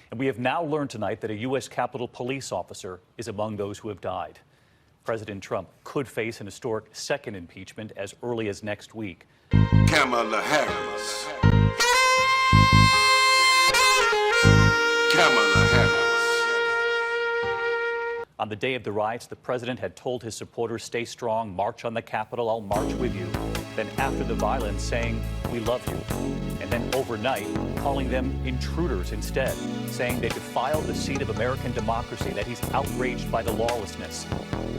And we have now learned tonight that a U.S. Capitol Police officer is among those who have died. President Trump could face an historic second impeachment as early as next week. Kamala Harris. Kamala Harris. On the day of the riots, the president had told his supporters, "Stay strong, march on the Capitol, I'll march with you." Then after the violence, saying, "We love you." And then overnight, calling them intruders instead, saying they defiled the seat of American democracy, that he's outraged by the lawlessness.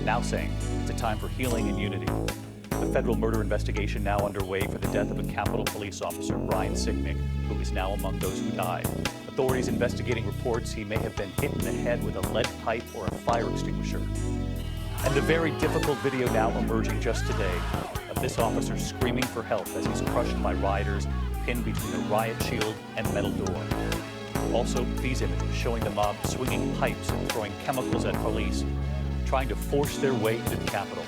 Now saying it's a time for healing and unity. The federal murder investigation now underway for the death of a Capitol Police officer, Brian Sicknick, who is now among those who died. Authorities investigating reports he may have been hit in the head with a lead pipe or a fire extinguisher. And the very difficult video now emerging just today of this officer screaming for help as he's crushed by rioters pinned between a riot shield and metal door. Also, these images showing the mob swinging pipes and throwing chemicals at police, trying to force their way into the Capitol.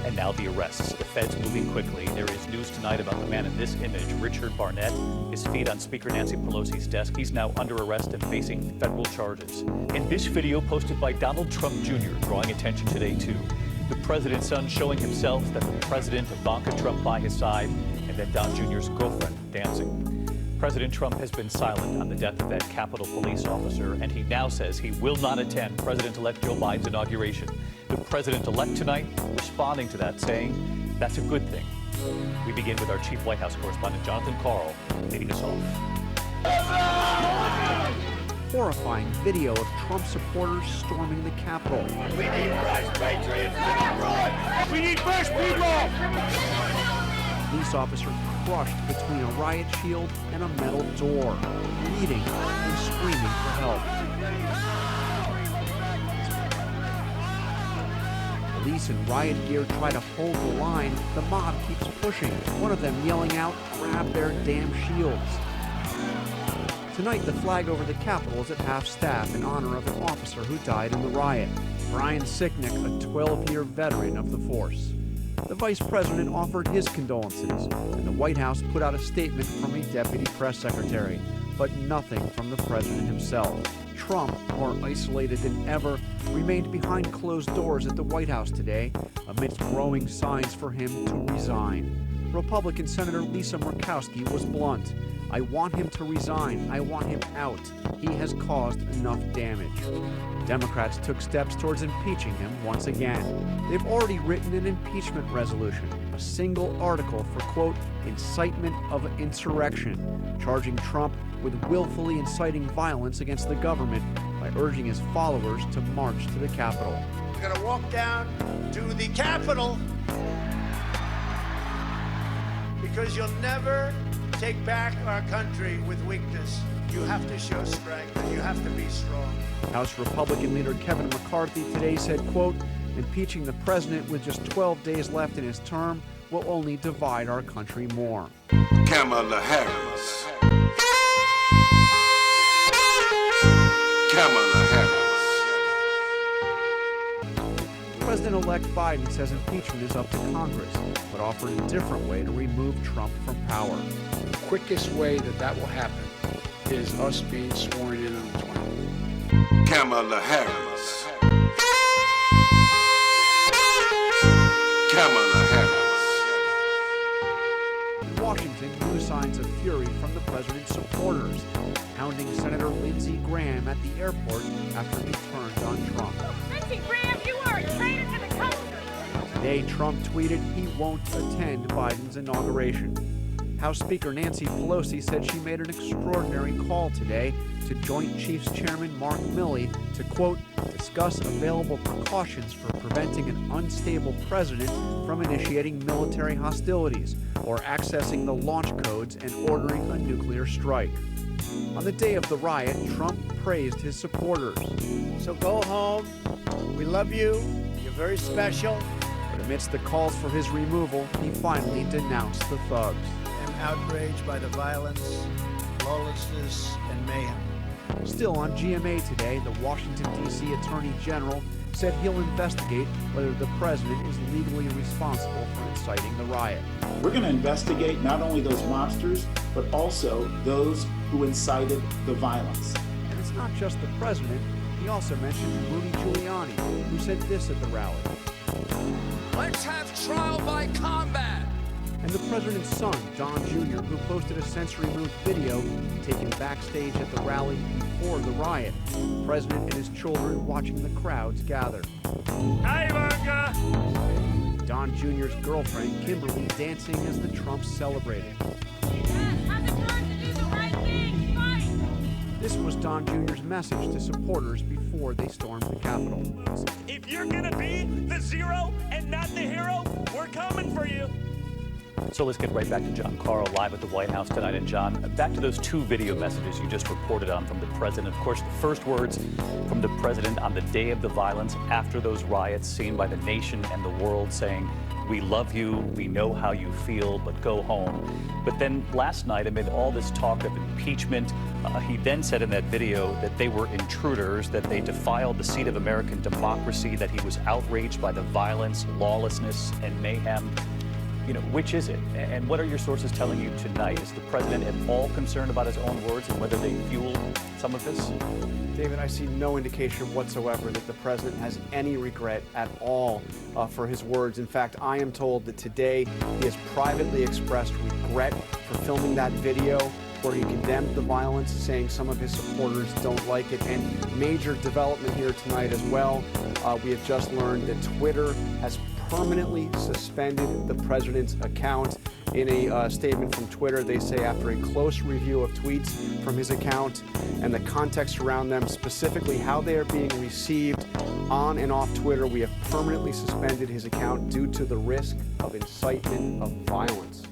And now the arrests. The feds moving quickly. There is news tonight about the man in this image, Richard Barnett. His feet on Speaker Nancy Pelosi's desk. He's now under arrest and facing federal charges. In this video posted by Donald Trump Jr., drawing attention today too. The president's son showing himself, that the president, Ivanka Trump by his side, and then Don Jr.'s girlfriend dancing. President Trump has been silent on the death of that Capitol Police officer, and he now says he will not attend President-elect Joe Biden's inauguration. The president-elect tonight responding to that, saying that's a good thing. We begin with our chief White House correspondent, Jonathan Karl, leading us off. Horrifying video of Trump supporters storming the Capitol. We need fresh patriots abroad. We need fresh people. Police officer crushed between a riot shield and a metal door, bleeding and screaming for help. Police in riot gear try to hold the line. The mob keeps pushing, one of them yelling out, "Grab their damn shields." Tonight, the flag over the Capitol is at half-staff in honor of an officer who died in the riot, Brian Sicknick, a 12-year veteran of the force. The vice president offered his condolences, and the White House put out a statement from a deputy press secretary, but nothing from the president himself. Trump, more isolated than ever, remained behind closed doors at the White House today, amidst growing signs for him to resign. Republican Senator Lisa Murkowski was blunt. "I want him to resign. I want him out. He has caused enough damage." Democrats took steps towards impeaching him once again. They've already written an impeachment resolution, a single article for, quote, incitement of insurrection, charging Trump with willfully inciting violence against the government by urging his followers to march to the Capitol. We're going to walk down to the Capitol because you'll never take back our country with weakness. You have to show strength and you have to be strong. House Republican leader Kevin McCarthy today said, quote, impeaching the president with just 12 days left in his term will only divide our country more. Kamala Harris. Kamala Harris. President-elect Biden says impeachment is up to Congress, but offered a different way to remove Trump from power. The quickest way that will happen is us being sworn in on the 20th. Kamala Harris. Kamala Harris. In Washington, new signs of fury from the president's supporters, hounding Senator Lindsey Graham at the airport after he turned on Trump. Lindsey Graham, you are a traitor to the country! Today, Trump tweeted he won't attend Biden's inauguration. House Speaker Nancy Pelosi said she made an extraordinary call today to Joint Chiefs Chairman Mark Milley to, quote, discuss available precautions for preventing an unstable president from initiating military hostilities or accessing the launch codes and ordering a nuclear strike. On the day of the riot, Trump praised his supporters. So go home. We love you. You're very special. But amidst the calls for his removal, he finally denounced the thugs. Outraged by the violence, lawlessness, and mayhem. Still on GMA today, the Washington, D.C. Attorney General said he'll investigate whether the president is legally responsible for inciting the riot. We're going to investigate not only those mobsters, but also those who incited the violence. And it's not just the president. He also mentioned Rudy Giuliani, who said this at the rally. Let's have trial by combat. And the president's son, Don Jr., who posted a censory-removed video taken backstage at the rally before the riot. The president and his children watching the crowds gather. Hi, Ivanka. Don Jr.'s girlfriend, Kimberly, dancing as the Trumps celebrated. Have the time to do the right thing. Fight. This was Don Jr.'s message to supporters before they stormed the Capitol. If you're gonna be the zero and not the hero, we're coming for you. So let's get right back to John Carl live at the White House tonight. And John, back to those two video messages you just reported on from the president. Of course, the first words from the president on the day of the violence after those riots, seen by the nation and the world, saying, "We love you, we know how you feel, but go home." But then last night, amid all this talk of impeachment, he then said in that video that they were intruders, that they defiled the seat of American democracy, that he was outraged by the violence, lawlessness, and mayhem. You know, which is it? And what are your sources telling you tonight? Is the president at all concerned about his own words and whether they fuel some of this? David, I see no indication whatsoever that the president has any regret at all for his words. In fact, I am told that today he has privately expressed regret for filming that video where he condemned the violence, saying some of his supporters don't like it. And major development here tonight as well. We have just learned that Twitter has permanently suspended the president's account. In a statement from Twitter, they say after a close review of tweets from his account and the context around them, specifically how they are being received on and off Twitter, we have permanently suspended his account due to the risk of incitement of violence.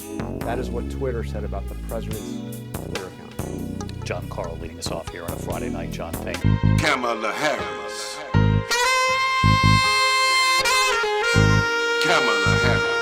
That is what Twitter said about the president's Twitter account. John Carl leading us off here on a Friday night. John, thank you. Kamala Harris. Kamala Harris.